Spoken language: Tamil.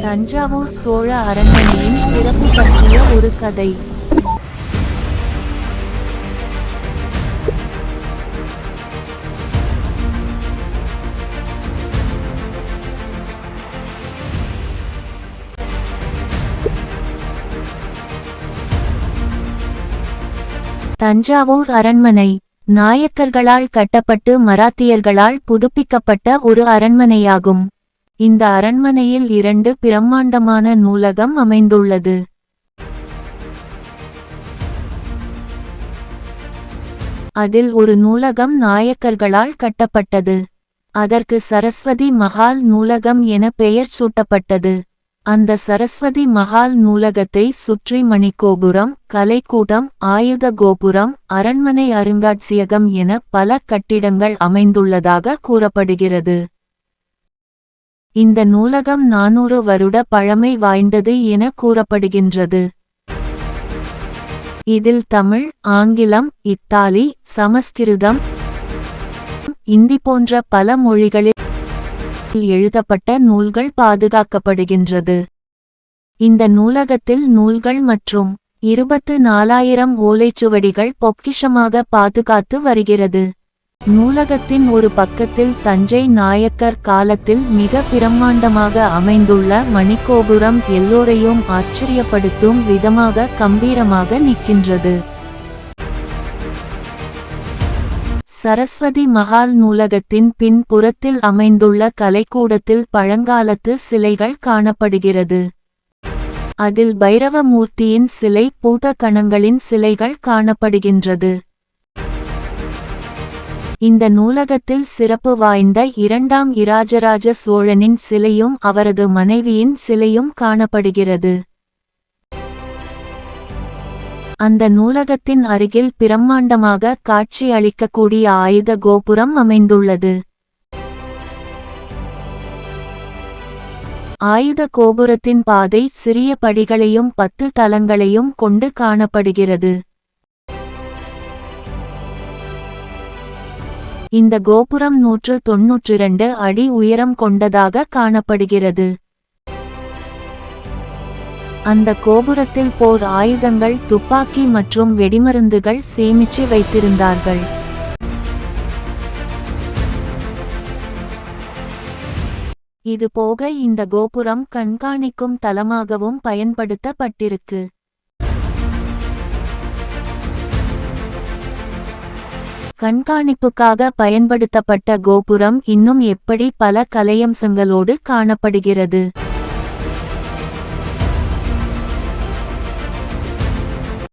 தஞ்சாவூர் சோழ அரண்மனையின் சிறப்பு பற்றிய ஒரு கதை. தஞ்சாவூர் அரண்மனை நாயக்கர்களால் கட்டப்பட்டு மராத்தியர்களால் புதுப்பிக்கப்பட்ட ஒரு அரண்மனையாகும். இந்த அரண்மனையில் 2 பிரம்மாண்டமான நூலகம் அமைந்துள்ளது. அதில் ஒரு நூலகம் நாயக்கர்களால் கட்டப்பட்டது. அதற்கு சரஸ்வதி மஹால் நூலகம் என பெயர் சூட்டப்பட்டது. அந்த சரஸ்வதி மஹால் நூலகத்தை சுற்றி மணிக்கோபுரம், கலைக்கூடம், ஆயுத கோபுரம், அரண்மனை அருங்காட்சியகம் என பல கட்டிடங்கள் அமைந்துள்ளதாக கூறப்படுகிறது. இந்த நூலகம் 400 வருட பழமை வாய்ந்தது என கூறப்படுகின்றது. இதில் தமிழ், ஆங்கிலம், இத்தாலி, சமஸ்கிருதம், இந்தி போன்ற பல மொழிகளில் எழுதப்பட்ட நூல்கள் பாதுகாக்கப்படுகின்றது. இந்த நூலகத்தில் நூல்கள் மற்றும் 24,000 ஓலைச்சுவடிகள் பொக்கிஷமாக பாதுகாத்து வருகிறது. நூலகத்தின் ஒரு பக்கத்தில் தஞ்சை நாயக்கர் காலத்தில் மிக பிரம்மாண்டமாக அமைந்துள்ள மணிக்கோபுரம் எல்லோரையும் ஆச்சரியப்படுத்தும் விதமாக கம்பீரமாக நிற்கின்றது. சரஸ்வதி மஹால் நூலகத்தின் பின் புறத்தில் அமைந்துள்ள கலைக்கூடத்தில் பழங்காலத்து சிலைகள் காணப்படுகிறது. அதில் பைரவமூர்த்தியின் சிலை, பூத கணங்களின் சிலைகள் காணப்படுகின்றது. இந்த நூலகத்தில் சிறப்பு வாய்ந்த 2ஆம் இராஜராஜ சோழனின் சிலையும் அவரது மனைவியின் சிலையும் காணப்படுகிறது. அந்த நூலகத்தின் அருகில் பிரம்மாண்டமாக காட்சி அளிக்கக்கூடிய ஆயுத கோபுரம் அமைந்துள்ளது. ஆயுத கோபுரத்தின் பாதை சிறிய படிகளையும் 10 தளங்களையும் கொண்டு காணப்படுகிறது. இந்த கோபுரம் 192 அடி உயரம் கொண்டதாக காணப்படுகிறது. அந்த கோபுரத்தில் போர் ஆயுதங்கள், துப்பாக்கி மற்றும் வெடிமருந்துகள் சேமிச்சு வைத்திருந்தார்கள். இதுபோக இந்த கோபுரம் கண்காணிக்கும் தளமாகவும் பயன்படுத்தப்பட்டிருக்கு. கண்காணிப்புக்காக பயன்படுத்தப்பட்ட கோபுரம் இன்னும் எப்படி பல கலையம்சங்களோடு காணப்படுகிறது.